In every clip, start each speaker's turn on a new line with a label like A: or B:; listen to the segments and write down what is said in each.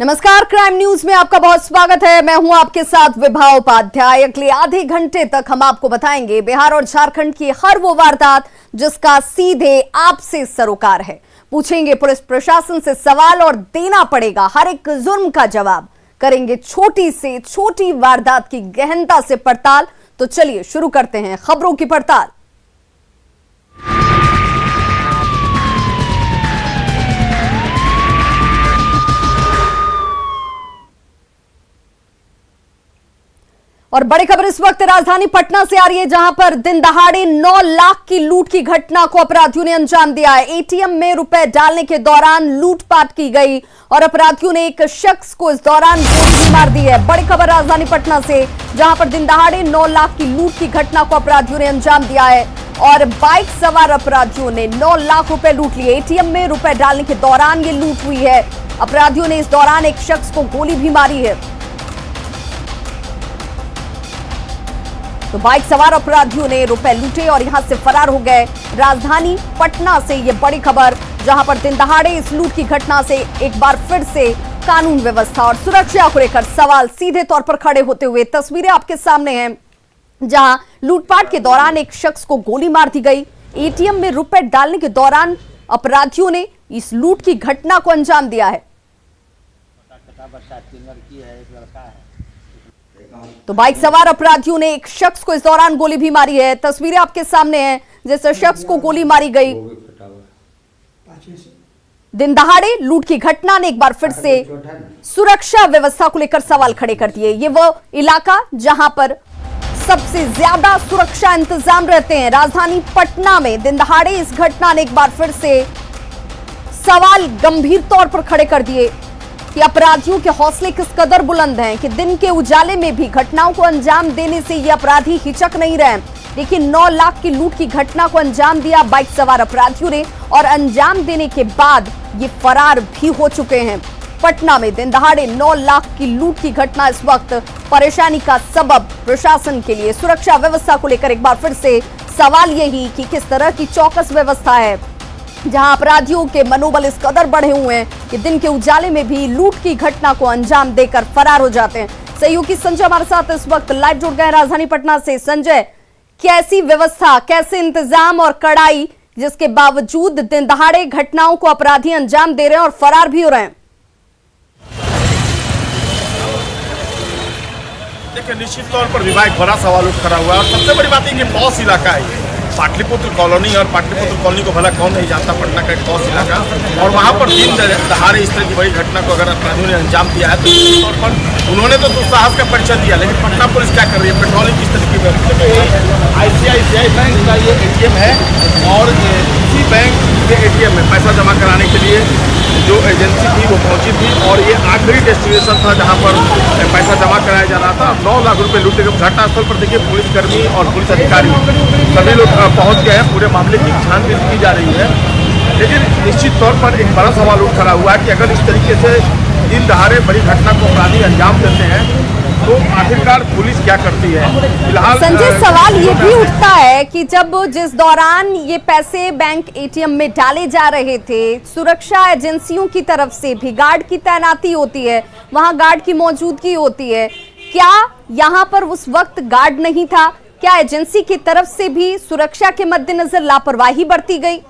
A: नमस्कार, crime news में आपका बहुत स्वागत है। मैं हूं आपके साथ विभा उपाध्याय। अगले आधे घंटे तक हम आपको बताएंगे बिहार और झारखंड की हर वो वारदात जिसका सीधे आपसे सरोकार है। पूछेंगे पुलिस प्रशासन से सवाल और देना पड़ेगा हर एक जुर्म का जवाब। करेंगे छोटी से छोटी वारदात की गहनता से पड़ताल। तो चलिए शुरू करते हैं खबरों की पड़ताल। और बड़ी खबर इस वक्त राजधानी पटना से आ रही है, जहां पर दिन दहाड़े 9 लाख की लूट की घटना को अपराधियों ने अंजाम दिया है। एटीएम में रुपए डालने के दौरान लूटपाट की गई और अपराधियों ने एक शख्स को इस दौरान गोली मार दी है। बड़ी खबर राजधानी पटना से, जहां पर दिन दहाड़े 9 लाख की लूट की घटना को अपराधियों ने अंजाम दिया है और बाइक सवार अपराधियों ने 9 लाख रुपए लूट लिए। एटीएम में रुपए डालने के दौरान ये लूट हुई है। अपराधियों ने इस दौरान एक शख्स को गोली भी मारी है। तो बाइक सवार अपराधियों ने रुपए लूटे और यहां से फरार हो गए। राजधानी पटना से ये बड़ी खबर, जहां पर दिन दहाड़े इस लूट की घटना से एक बार फिर से कानून व्यवस्था और सुरक्षा को लेकर सवाल सीधे तौर पर खड़े होते हुए तस्वीरें आपके सामने हैं, जहां लूटपाट के दौरान एक शख्स को गोली मार दी गई। एटीएम में रुपए डालने के दौरान अपराधियों ने इस लूट की घटना को अंजाम दिया है। तो बाइक सवार अपराधियों ने एक शख्स को इस दौरान गोली भी मारी है। तस्वीरें आपके सामने हैं, जिस शख्स को गोली मारी गई। दिन दहाड़े लूट की घटना ने एक बार फिर से सुरक्षा व्यवस्था को लेकर सवाल खड़े कर दिए। ये वो इलाका जहां पर सबसे ज्यादा सुरक्षा इंतजाम रहते हैं। राजधानी पटना में दिन दहाड़े इस घटना ने एक बार फिर से सवाल गंभीर तौर पर खड़े कर दिए कि अपराधियों के हौसले किस कदर बुलंद हैं कि दिन के उजाले में भी घटनाओं को अंजाम देने से ये अपराधी हिचक नहीं रहे। लेकिन 9 लाख की लूट की घटना को अंजाम दिया बाइक सवार अपराधियों ने और अंजाम देने के बाद ये फरार भी हो चुके हैं। पटना में दिन दहाड़े 9 लाख की लूट की घटना इस वक्त परेशानी का सबब प्रशासन के लिए। सुरक्षा व्यवस्था को लेकर एक बार फिर से सवाल यही कि किस तरह की चौकस व्यवस्था है, जहां अपराधियों के मनोबल इस कदर बढ़े हुए हैं कि दिन के उजाले में भी लूट की घटना को अंजाम देकर फरार हो जाते हैं। सहयोगी संजय हमारे साथ इस वक्त लाइव जुड़ गए राजधानी पटना से। संजय, कैसी व्यवस्था, कैसे इंतजाम और कड़ाई, जिसके बावजूद दिन दहाड़े घटनाओं को अपराधी अंजाम दे रहे हैं और फरार भी हो रहे हैं?
B: देखिए, निश्चित तौर पर विभाग बड़ा सवाल उठ खड़ा हुआ है और सबसे बड़ी बात है कि पॉस इलाका है पाटलिपुत्र कॉलोनी, और पाटलिपुत्र कॉलोनी को भला कौन नहीं जानता, पटना का एक पॉस इलाका। और वहाँ पर दिन दहाड़े इस तरह की बड़ी घटना को अगर अपराधियों ने अंजाम दिया है तो निश्चित तौर पर उन्होंने तो दुस्साहस का परिचय दिया, लेकिन पटना पुलिस क्या कर रही है, पेट्रोलिंग किस तरह की व्यवस्था। ICICI बैंक का ये ATM है और इसी बैंक के ATM में पैसा जमा कराने के लिए जो एजेंसी थी वो पहुंची थी और ये आखिरी डेस्टिनेशन था जहां पर पैसा जमा कराया जा रहा था। 9 लाख रुपए लूटे गए। घटनास्थल पर देखिए पुलिसकर्मी और पुलिस अधिकारी सभी लोग पहुंच गए हैं। पूरे मामले की छानबीन की जा रही है, लेकिन निश्चित तौर पर एक बड़ा सवाल उठ खड़ा हुआ है कि अगर इस तरीके से दिन दहाड़े बड़ी घटना को अपराधी अंजाम देते हैं तो आखिरकार पुलिस क्या करती है। फिलहाल
A: संजय, सवाल ये भी उठता है कि जब जिस दौरान ये पैसे बैंक ATM में डाले जा रहे थे, सुरक्षा एजेंसियों की तरफ से भी गार्ड की तैनाती होती है, वहां गार्ड की मौजूदगी होती है। क्या यहाँ पर उस वक्त गार्ड नहीं था? क्या एजेंसी की तरफ से भी सुरक्षा के मद्देनजर लापरवाही बरती गई?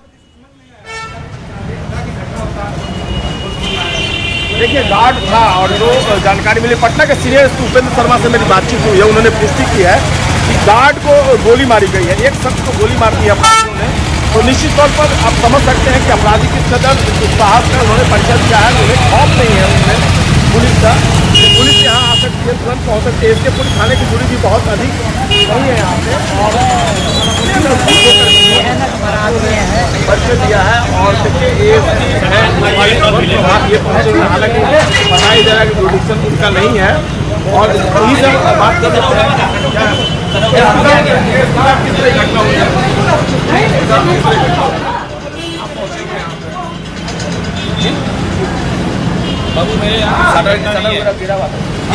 B: देखिए, गार्ड था और जो जानकारी मिली पटना के सीनियर उपेंद्र शर्मा से मेरी बातचीत हुई है, उन्होंने पुष्टि की है कि गार्ड को गोली मारी गई है, एक शख्स को गोली मार दी है अपराधियों ने। तो निश्चित तौर पर आप समझ सकते हैं कि अपराधी किस कदर साहस का उन्होंने परिचय दिया है। उन्हें खौफ नहीं है उन्हें पुलिस का, पुलिस यहाँ आ सकती है, तुरंत पहुँच सकती है। इसके पुलिस थाने की दूरी भी बहुत अधिक नहीं है यहाँ से और परिचय दिया है। और देखिए ये पहुँचे, हालांकि बताया जा रहा है कि जुडिक्शन उनका नहीं है और यही सब बात कर सकते हैं किस तरह घटना हुई है।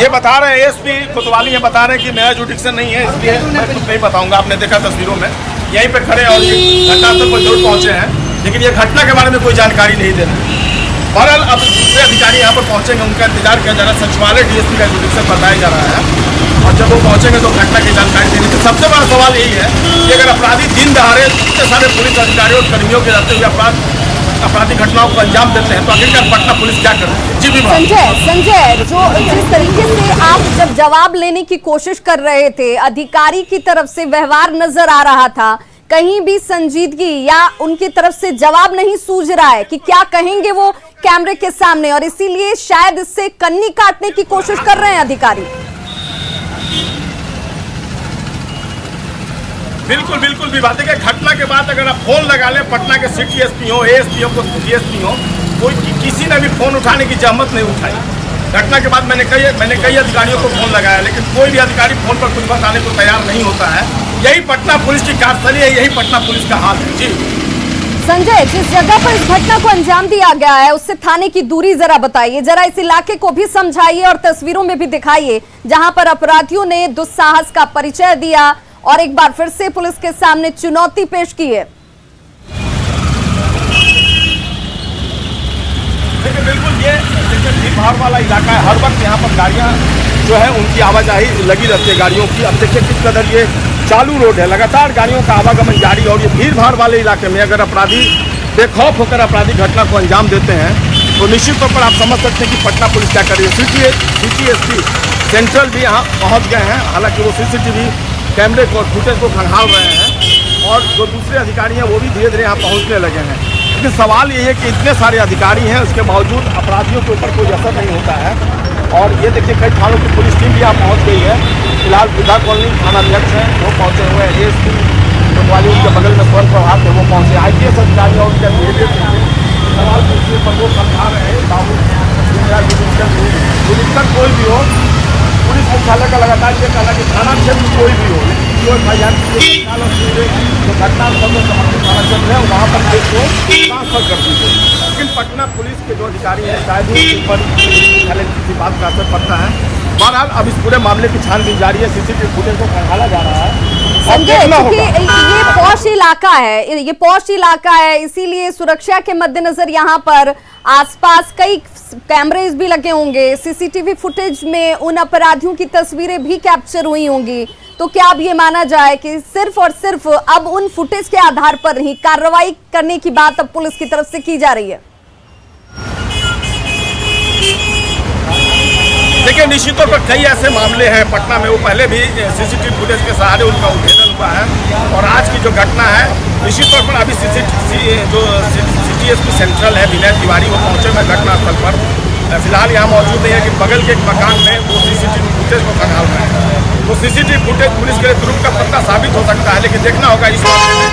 B: ये बता रहे हैं एसपी कोतवाली ये बता रहे हैं कि नया जुडिक्शन नहीं है, इसलिए मैं कुछ नहीं बताऊंगा। आपने देखा तस्वीरों में यहीं पे खड़े और घटनास्थल पर जरूर पहुंचे हैं, लेकिन ये घटना के बारे में कोई जानकारी नहीं दे रहे। बहरहाल अब दूसरे अधिकारी यहाँ पर पहुंचेंगे, उनका इंतजार किया जा रहा है। सचिवालय डीएसपी का इंस्ट्रक्शन बताया जा रहा है और जब वो पहुंचेंगे तो घटना की जानकारी देंगे। तो सबसे बड़ा सवाल यही है कि अगर अपराधी दिन दहाड़े इतने सारे पुलिस अधिकारियों और कर्मियों के जाते हुए आपराधिक घटनाओं को अंजाम देते हैं, तो आखिरकार पटना पुलिस क्या कर रही है? जी विभाग।
A: संजय, जो जिस तरीके से आप जब जवाब लेने की कोशिश कर रहे थे, अधिकारी की तरफ से व्यवहार नजर आ रहा था, कहीं भी संजीदगी या उनकी तरफ से जवाब नहीं सूझ रहा है कि क्या कहेंगे वो कैमरे के सामने, और इसीलिए शायद इससे कन्नी काटने की कोशिश कर रहे हैं अधिकारी।
B: बिल्कुल बिल्कुल विवाद। देखिए, घटना के बाद अगर आप फोन लगा लें पटना के सिटी एसपी हो, एएसपी हो, डीएसपी हो, कोई किसी ने भी फोन उठाने की जहमत नहीं उठाई। घटना के बाद मैंने कई अधिकारियों को फोन लगाया, लेकिन कोई भी अधिकारी फोन पर कुछ बताने को तैयार नहीं होता है। यही पटना पुलिस की कार्यशैली है, यही पटना पुलिस का हाल है। जी
A: संजय, जिस जगह पर इस घटना को अंजाम दिया गया है उससे थाने की दूरी जरा बताइए, जरा इस इलाके को भी समझाइए और तस्वीरों में भी दिखाइए जहां पर अपराधियों ने दुस्साहस का परिचय दिया और एक बार फिर से पुलिस के सामने चुनौती पेश की है।
B: देखिए, बिल्कुल ये भीड़ भाड़ वाला इलाका है। हर वक्त यहाँ पर गाड़ियाँ जो है उनकी आवाजाही लगी रहती है गाड़ियों की। अब देखिए किस कदर ये चालू रोड है, लगातार गाड़ियों का आवागमन जारी, और ये भीड़ भाड़ वाले इलाके में अगर अपराधी बेखौफ होकर आपराधिक घटना को अंजाम देते हैं तो निश्चित तौर पर आप समझ सकते हैं कि पटना पुलिस क्या कर रही है। सिटी एसपी सेंट्रल भी यहाँ पहुँच गए हैं, हालांकि वो सीसीटीवी कैमरे को फुटेज को खंगाल रहे हैं और जो दूसरे अधिकारी हैं वो भी धीरे धीरे यहाँ पहुँचने लगे हैं। लेकिन सवाल ये है कि इतने सारे अधिकारी हैं, उसके बावजूद अपराधियों के ऊपर कोई असर नहीं होता है। और ये देखिए कई थानों की पुलिस टीम भी यहाँ पहुँच गई है। फिलहाल बुद्धा कॉलोनी थानाध्यक्ष हैं, वो पहुँचे हुए हैं। एएसपी कोतवाली उनके बगल में स्वर्ण प्रभात है, वो पहुँचे। IPS अधिकारी और उनका बिहेवियर सवाल पूछने पर वो समझा रहे हैं। बाबू पुलिसकर कोई भी हो, पुलिस मुख्यालय का लगातार ये कहना कि थाना क्षेत्र कोई भी हो, जो घटना समर्पित थाना क्षेत्र है वहाँ पर केस को ट्रांसफर कर दीजिए। लेकिन पटना पुलिस के जो अधिकारी हैं शायद ही इन पर किसी बात का असर पड़ता है। बहरहाल अब इस पूरे मामले की छानबीन जारी है, सीसीटीवी फुटेज को खंगाला जा रहा है।
A: संजय, क्योंकि ये पॉश इलाका है, ये पॉश इलाका है, इसीलिए सुरक्षा के मद्देनजर यहाँ पर आसपास कई कैमरेज भी लगे होंगे, सीसीटीवी फुटेज में उन अपराधियों की तस्वीरें भी कैप्चर हुई होंगी। तो क्या अब ये माना जाए कि सिर्फ और सिर्फ अब उन फुटेज के आधार पर ही कार्रवाई करने की बात अब पुलिस की तरफ से की जा रही है?
B: देखिए, निश्चित तौर पर कई ऐसे मामले हैं पटना में, वो पहले भी सीसीटीवी फुटेज के सहारे उनका उद्भेदन हुआ है। और आज की जो घटना है निश्चित तौर पर अभी जो सिटी एसपी सेंट्रल है विनय तिवारी, वो पहुंचे हुए घटनास्थल पर। फिलहाल यहाँ मौजूद नहीं है कि बगल के एक मकान में वो सीसीटीवी फुटेज को खंगाल रहे हैं। तो सीसीटीवी फुटेज पुलिस के लिए तुरंत का पत्ता साबित हो सकता है, लेकिन देखना होगा इस मामले में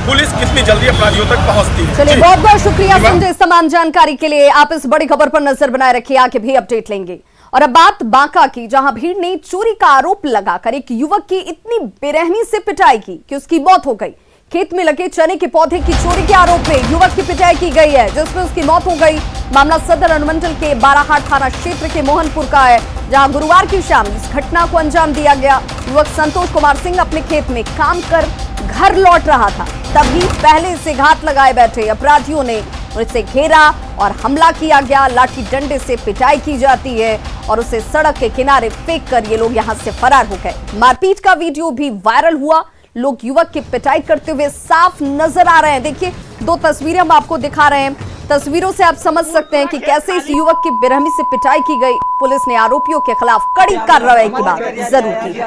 B: पुलिस कितनी जल्दी अपराधियों तक पहुंचती है।
A: चलिए, बहुत बहुत शुक्रिया संजय इस तमाम जानकारी के लिए। आप इस बड़ी खबर पर नजर बनाए रखिए, आगे भी अपडेट लेंगे। और अब बात बांका की, जहां भीड़ ने चोरी का आरोप लगाकर एक युवक की इतनी बेरहमी से पिटाई की कि उसकी मौत हो गई। खेत में लगे चने के पौधे की चोरी के आरोप में युवक की पिटाई की गई है, जिसमें उसकी मौत हो गई। मामला सदर अनुमंडल के बाराहाट थाना क्षेत्र के मोहनपुर का है, जहां गुरुवार की शाम इस घटना को अंजाम दिया गया। युवक संतोष कुमार सिंह अपने खेत में काम कर घर लौट रहा था, तभी पहले से घात लगाए बैठे अपराधियों ने उसे घेरा और हमला किया गया। लाठी डंडे से पिटाई की जाती है और उसे सड़क के किनारे फेंक कर ये लोग यहां से फरार हो गए। मारपीट का वीडियो भी वायरल हुआ, लोग युवक की पिटाई करते हुए साफ नजर आ रहे हैं। देखिए, दो तस्वीरें हम आपको दिखा रहे हैं, तस्वीरों से आप समझ सकते हैं कि कैसे इस युवक की बेरहमी से पिटाई की गई। पुलिस ने आरोपियों के खिलाफ कड़ी कार्रवाई की बात जरूर की है।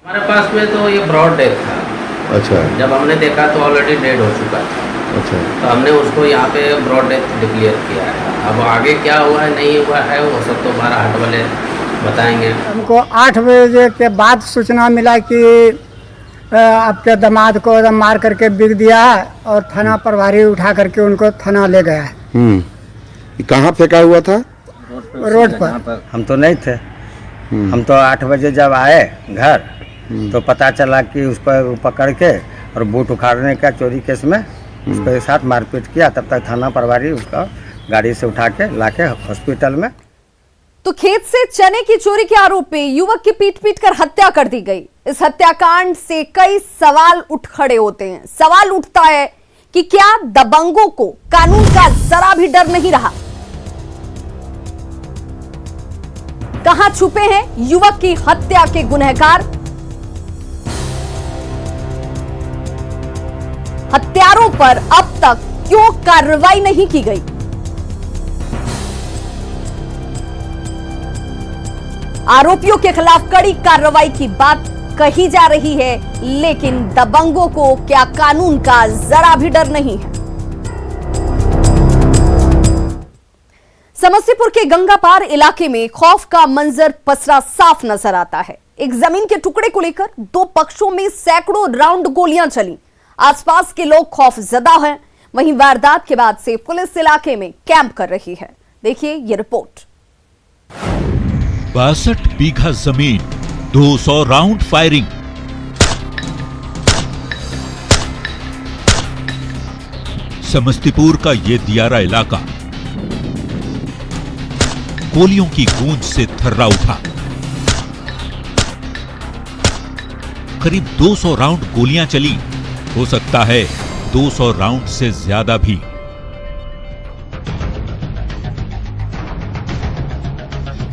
C: हमारे पास में तो ये ब्रॉड डेथ था।
D: अच्छा।
C: जब हमने देखा तो ऑलरेडी डेड हो चुका था।
D: अच्छा।
C: तो हमने उसको यहाँ पे ब्रॉड डेथ डिक्लेयर किया है। अब आगे क्या हुआ है नहीं हुआ है वो सब तो बाराहाट वाले बताएंगे।
E: हमको 8 बजे के बाद सूचना मिला कि आपके दामाद को एकदम मार करके बिक दिया है और थाना प्रभारी उठा करके उनको थाना ले गया है।
D: कहाँ फेंका हुआ था?
E: रोड पर।
F: हम तो नहीं थे। हम तो 8 बजे जब आए घर तो पता चला कि उसको पकड़ के और बूट उखाड़ने का चोरी केस में उसके साथ मारपीट किया। तब तक थाना प्रभारी उसका गाड़ी से उठा के लाके हॉस्पिटल में
A: तो खेत से चने की चोरी के आरोप में युवक की पीट कर हत्या कर दी गई। इस हत्याकांड से कई सवाल उठ खड़े होते हैं। सवाल उठता है कि क्या दबंगों को कानून का जरा भी डर नहीं रहा? कहां छुपे हैं युवक की हत्या के गुनहगार? हत्यारों पर अब तक क्यों कार्रवाई नहीं की गई? आरोपियों के खिलाफ कड़ी कार्रवाई की बात कही जा रही है, लेकिन दबंगों को क्या कानून का जरा भी डर नहीं है? समस्तीपुर के गंगापार इलाके में खौफ का मंजर पसरा साफ नजर आता है। एक जमीन के टुकड़े को लेकर दो पक्षों में सैकड़ों राउंड गोलियां चली। आसपास के लोग खौफजदा हैं। वहीं वारदात के बाद से पुलिस इलाके में कैंप कर रही है। देखिए ये रिपोर्ट।
G: 62 बीघा जमीन, 200 राउंड फायरिंग। समस्तीपुर का ये दियारा इलाका गोलियों की गूंज से थर्रा उठा। करीब 200 राउंड गोलियां चली, हो सकता है 200 राउंड से ज्यादा भी।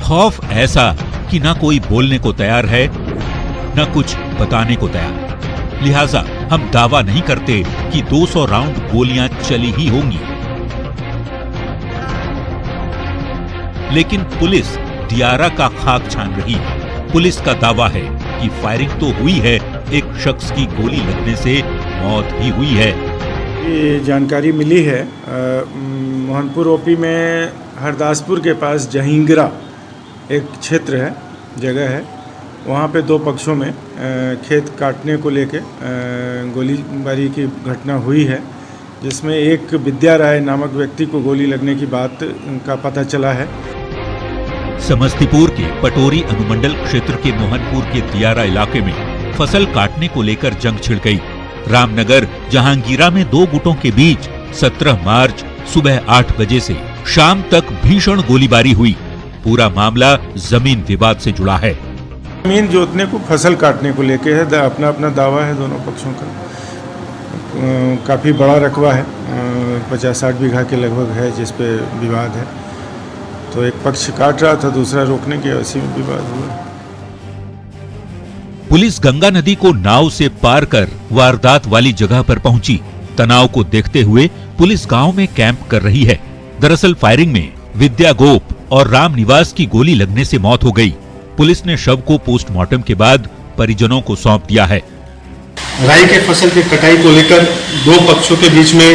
G: खौफ ऐसा कि ना कोई बोलने को तैयार है, ना कुछ बताने को तैयार। लिहाजा हम दावा नहीं करते कि 200 राउंड गोलियां चली ही होंगी, लेकिन पुलिस दियारा का खाक छान रही है। पुलिस का दावा है कि फायरिंग तो हुई है, एक शख्स की गोली लगने से मौत भी हुई है।
H: ये जानकारी मिली है मोहनपुर ओपी में हरदासपुर के पास जहिंगरा एक क्षेत्र है, जगह है। वहाँ पे दो पक्षों में खेत काटने को लेके गोलीबारी की घटना हुई है, जिसमें एक विद्या राय नामक व्यक्ति को गोली लगने की बात का पता चला है।
G: समस्तीपुर के पटोरी अनुमंडल क्षेत्र के मोहनपुर के दियारा इलाके में फसल काटने को लेकर जंग छिड़ गई। रामनगर जहांगीरा में दो गुटों के बीच 17 मार्च सुबह 8 बजे से शाम तक भीषण गोलीबारी हुई। पूरा मामला जमीन विवाद से जुड़ा है।
H: जमीन जोतने को फसल काटने को लेके है, अपना अपना दावा है दोनों पक्षों का। काफ़ी बड़ा रकबा है, 50-60 बीघा के लगभग है, जिस पे विवाद है। तो एक पक्ष काट रहा था, दूसरा रोकने के उसी में विवाद हुआ।
G: पुलिस गंगा नदी को नाव से पार कर वारदात वाली जगह पर पहुंची। तनाव को देखते हुए पुलिस गांव में कैंप कर रही है। दरअसल फायरिंग में विद्या गोप और राम निवास की गोली लगने से मौत हो गई। पुलिस ने शव को पोस्टमार्टम के बाद परिजनों को सौंप दिया है।
I: राई के फसल की कटाई को लेकर दो पक्षों के बीच में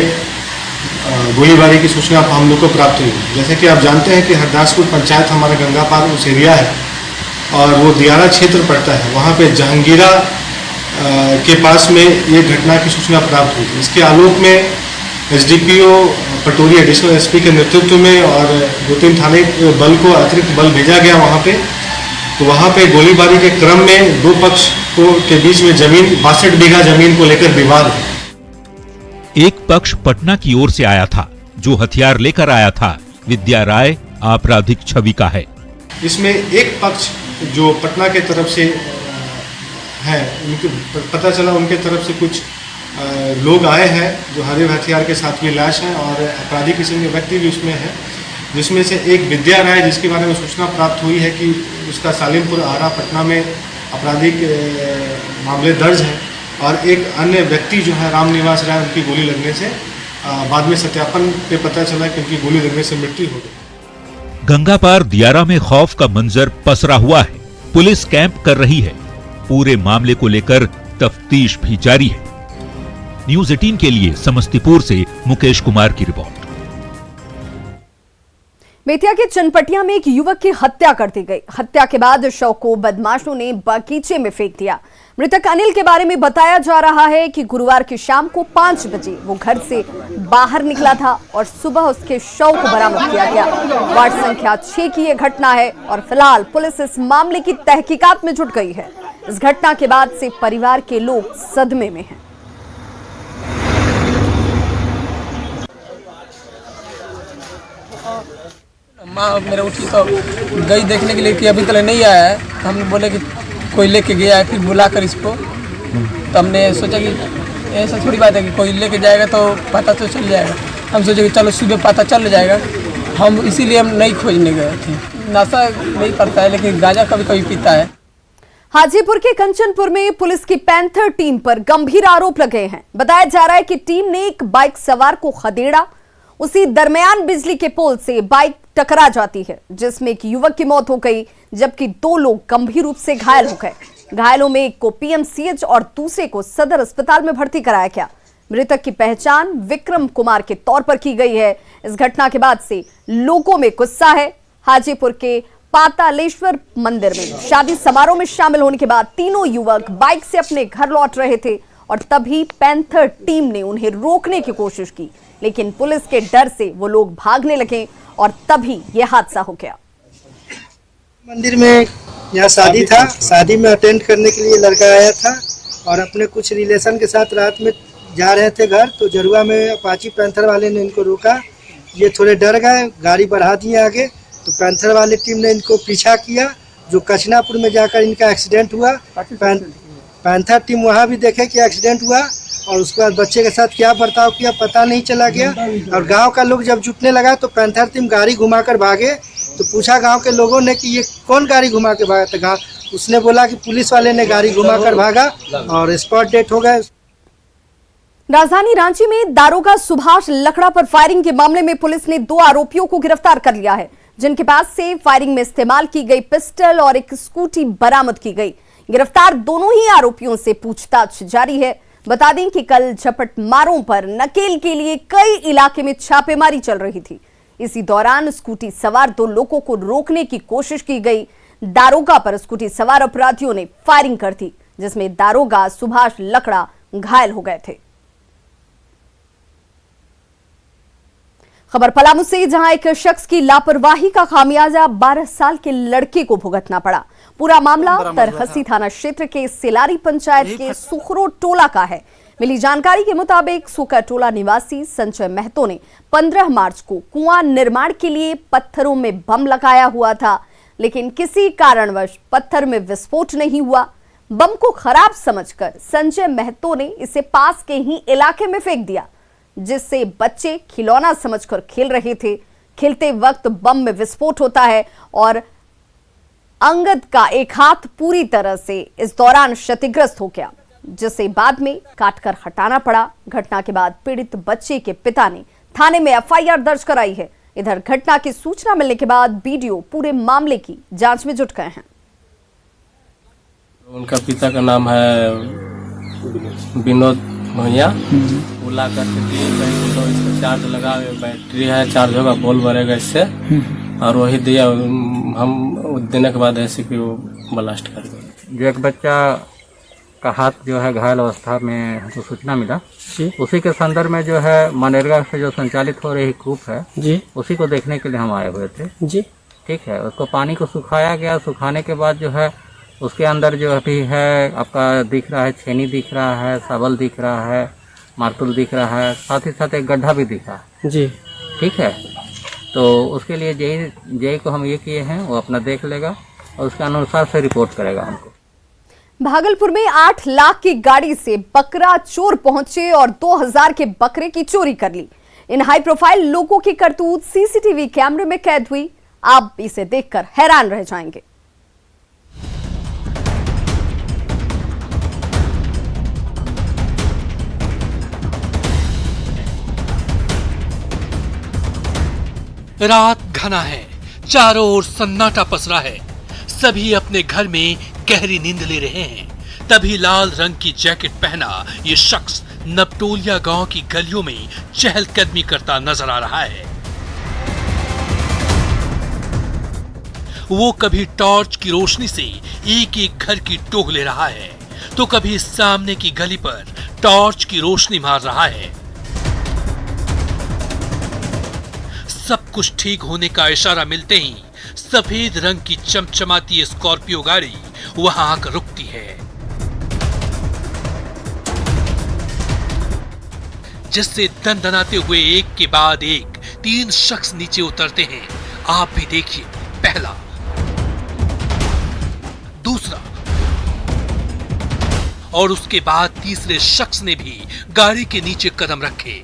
I: गोलीबारी की सूचना हम लोग को प्राप्त हुई। जैसे कि आप जानते हैं कि हरदासपुर पंचायत हमारा गंगापार उस एरिया है और वो दियारा क्षेत्र पड़ता है। वहाँ पे जहांगीरा के पास में ये घटना की सूचना प्राप्त हुई। इसके आलोक में एसडीपीओ पटोरी एडिशनल एसपी के नेतृत्व में और 2-3 थाने बल को अतिरिक्त बल भेजा गया वहाँ पे। तो वहाँ पे गोलीबारी के क्रम में दो पक्ष के बीच में जमीन 62 बीघा जमीन को लेकर विवाद है।
G: एक पक्ष पटना की ओर से आया था, जो हथियार लेकर आया था विद्या राय आपराधिक छवि का है।
I: इसमें एक पक्ष जो पटना के तरफ से है, उनके पता चला उनके तरफ से कुछ लोग आए हैं जो हरे हथियार के साथ में लाश हैं और अपराधी किस्म के व्यक्ति भी उसमें है, जिसमें से एक विद्या राय जिसके बारे में सूचना प्राप्त हुई है कि उसका सालिमपुर आरा पटना में आपराधिक मामले दर्ज है, और एक अन्य व्यक्ति जो है राम निवास राय, उनकी गोली लगने से बाद में सत्यापन पे पता चला कि उनकी गोली लगने से मृत्यु हो गई।
G: गंगापार दियारा में खौफ का मंजर पसरा हुआ है। पुलिस कैंप कर रही है। पूरे मामले को लेकर तफ्तीश भी जारी है। न्यूज़ 18 के लिए समस्तीपुर से मुकेश कुमार की रिपोर्ट।
A: बेतिया के चनपटिया में एक युवक की हत्या कर दी गई। हत्या के बाद शव को बदमाशों ने बगीचे में फेंक दिया। मृतक अनिल के बारे में बताया जा रहा है कि गुरुवार की शाम को 5 बजे वो घर से बाहर निकला था और सुबह उसके शव को बरामद किया गया। वार्ड संख्या 6 की यह घटना है और फिलहाल पुलिस इस मामले की तहकीकात में जुट गई है। इस घटना के बाद से परिवार के लोग सदमे में हैं।
J: माँ मेरे उठी तो गई देखने के लिए कि अभी तक नहीं आया है। तो हमने बोले कि कोई लेके गया है, फिर बुलाकर इसको तो हमने सोचा कि ऐसा थोड़ी बात है कि कोई लेके जाएगा तो पता तो चल जाएगा। हम सोचे कि चलो सुबह पता चल जाएगा, हम इसीलिए हम नहीं खोजने गए थे। नशा नहीं करता है लेकिन गांजा कभी कभी पीता है।
A: हाजीपुर के कंचनपुर में पुलिस की पैंथर टीम पर गंभीर आरोप लगे हैं। बताया जा रहा है कि टीम ने एक बाइक सवार को खदेड़ा, उसी दरमियान बिजली के पोल से बाइक टकरा जाती है जिसमें एक युवक की मौत हो गई, जबकि 2 लोग गंभीर रूप से घायल हो गए। घायलों में एक को पीएमसीएच और दूसरे को सदर अस्पताल में भर्ती कराया गया। मृतक की पहचान विक्रम कुमार के तौर पर की गई है। इस घटना के बाद से लोगों में गुस्सा है। हाजीपुर के पातालेश्वर मंदिर में शादी समारोह में शामिल होने के बाद तीनों युवक बाइक से अपने घर लौट रहे थे और तभी पैंथर टीम ने उन्हें रोकने की कोशिश की, लेकिन पुलिस के डर से वो लोग भागने लगे और तभी यह हादसा हो गया।
K: मंदिर में यहाँ शादी था, शादी में अटेंड करने के लिए लड़का आया था और अपने कुछ रिलेशन के साथ रात में जा रहे थे घर, तो जरुआ में अपाची पैंथर वाले ने इनको रोका। ये थोड़े डर गए, गाड़ी बढ़ा दिए आगे, तो पैंथर वाली टीम ने इनको पीछा किया, जो कचनापुर में जाकर इनका एक्सीडेंट हुआ। पैंथर टीम वहाँ भी देखे कि एक्सीडेंट हुआ और उसके बाद बच्चे के साथ क्या बर्ताव किया पता नहीं चला गया। और गांव का लोग जब जुटने लगा तो पैंथर टीम गाड़ी घुमाकर भागे। तो पूछा गांव के लोगों ने कि ये कौन गाड़ी घुमा के भागा, तो उसने बोला कि पुलिस वाले ने गाड़ी घुमाकर भागा और स्पॉट डेथ हो गए।
A: राजधानी रांची में दारोगा सुभाष लकड़ा पर फायरिंग के मामले में पुलिस ने 2 आरोपियों को गिरफ्तार कर लिया है, जिनके पास से फायरिंग में इस्तेमाल की गई पिस्टल और एक स्कूटी बरामद की गई। गिरफ्तार दोनों ही आरोपियों से पूछताछ जारी है। बता दें कि कल झपटमारों पर नकेल के लिए कई इलाके में छापेमारी चल रही थी। इसी दौरान स्कूटी सवार 2 लोगों को रोकने की कोशिश की गई। दारोगा पर स्कूटी सवार अपराधियों ने फायरिंग कर दी, जिसमें दारोगा सुभाष लकड़ा घायल हो गए थे। खबर पलामू से, जहां एक शख्स की लापरवाही का खामियाजा 12 साल के लड़के को भुगतना पड़ा। पूरा मामला तरहसी थाना क्षेत्र के सिलारी पंचायत के सुखरो टोला का है। मिली जानकारी के मुताबिक सुखा टोला निवासी संजय महतो ने 15 मार्च को कुआं निर्माण के लिए पत्थरों में बम लगाया हुआ था, लेकिन किसी कारणवश पत्थर में विस्फोट नहीं हुआ। बम को खराब समझकर संजय महतो ने इसे पास के ही इलाके में फेंक दिया, जिससे बच्चे खिलौना समझकर खेल रहे थे। खेलते वक्त बम में विस्फोट होता है और अंगद का एक हाथ पूरी तरह से इस दौरान क्षतिग्रस्त हो गया, जिसे बाद में काटकर हटाना पड़ा। घटना के बाद पीड़ित बच्चे के पिता ने थाने में एफआईआर दर्ज कराई है। इधर घटना की सूचना मिलने के बाद बीडीओ पूरे मामले की जांच में जुट गए हैं।
J: उनका पिता का नाम है विनोद भैया। बुला करके तो इसका चार्ज लगा, बैटरी है, चार्ज होगा, बोल भरेगा इससे, और वही दिया। हम देने के बाद ऐसे कि वो ब्लास्ट कर गए।
L: जो एक बच्चा का हाथ जो है घायल अवस्था में हमको सूचना मिला, उसी के संदर्भ में जो है मनरेगा से जो संचालित हो रही कूप है जी, उसी को देखने के लिए हम आए हुए थे जी। ठीक है, उसको पानी को सुखाया गया। सुखाने के बाद जो है उसके अंदर जो अभी है आपका दिख रहा है, छेनी दिख रहा है, शावल दिख रहा है, मार्तुल दिख रहा है, साथ ही साथ एक गड्ढा भी दिख रहा है जी। ठीक है, तो उसके लिए जेई को हम ये किए हैं, वो अपना देख लेगा और उसके अनुसार से रिपोर्ट करेगा हमको।
A: भागलपुर में 8 लाख की गाड़ी से बकरा चोर पहुंचे और 2000 के बकरे की चोरी कर ली। इन हाई प्रोफाइल लोगों की करतूत सीसीटीवी कैमरे में कैद हुई। आप इसे देखकर हैरान रह जाएंगे।
M: रात घना है, चारों ओर सन्नाटा पसरा है। सभी अपने घर में गहरी नींद ले रहे हैं। तभी लाल रंग की जैकेट पहना ये शख्स नपटोलिया गांव की गलियों में चहलकदमी करता नजर आ रहा है। वो कभी टॉर्च की रोशनी से एक एक घर की टोह ले रहा है, तो कभी सामने की गली पर टॉर्च की रोशनी मार रहा है। सब कुछ ठीक होने का इशारा मिलते ही सफेद रंग की चमचमाती स्कॉर्पियो गाड़ी वहां आकर रुकती है, जिससे दनदनाते हुए एक के बाद एक 3 शख्स नीचे उतरते हैं। आप भी देखिए। पहला, दूसरा और उसके बाद तीसरे शख्स ने भी गाड़ी के नीचे कदम रखे।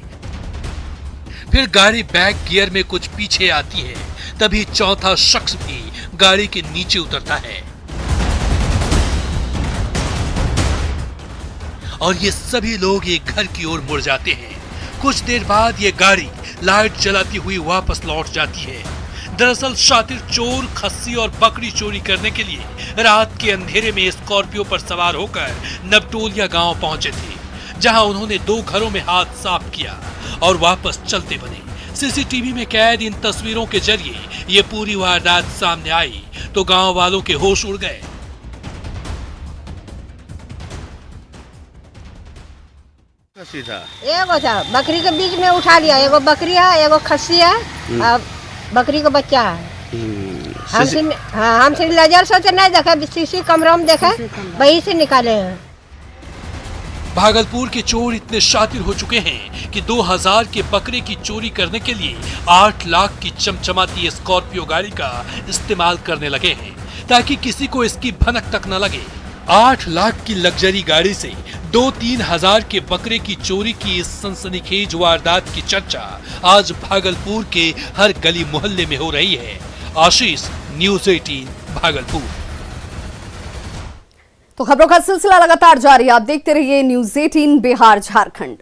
M: फिर गाड़ी बैक गियर में कुछ पीछे आती है, तभी चौथा शख्स भी गाड़ी के नीचे उतरता है और ये सभी लोग एक घर की ओर मुड़ जाते हैं। कुछ देर बाद ये गाड़ी लाइट जलाती हुई वापस लौट जाती है। दरअसल शातिर चोर खस्सी और बकरी चोरी करने के लिए रात के अंधेरे में स्कॉर्पियो पर सवार होकर नवटोलिया गांव पहुंचे थे, जहां उन्होंने 2 घरों में हाथ साफ किया और वापस चलते बने। सीसीटीवी में कैद इन तस्वीरों के जरिए ये पूरी वारदात सामने आई तो गांव वालों के होश उड़ गए।
F: सीधा
N: एगो था बकरी के बीच में उठा लिया, एगो बकरी है, एगो खस्सी है, अब बकरी का बच्चा है। हमसे नजर से नहीं देखा, सीसी कैमरा में देखा, वही से निकाले हैं।
M: भागलपुर के चोर इतने शातिर हो चुके हैं कि 2000 के बकरे की चोरी करने के लिए 8 लाख की चमचमाती स्कॉर्पियो गाड़ी का इस्तेमाल करने लगे हैं ताकि किसी को इसकी भनक तक न लगे। 8 लाख की लग्जरी गाड़ी से 2-3 हजार के बकरे की चोरी की इस सनसनीखेज वारदात की चर्चा आज भागलपुर के हर गली मोहल्ले में हो रही है। आशीष, न्यूज़ 18 भागलपुर।
A: तो खबरों का सिलसिला लगातार जारी, आप देखते रहिए न्यूज़ 18 बिहार झारखंड।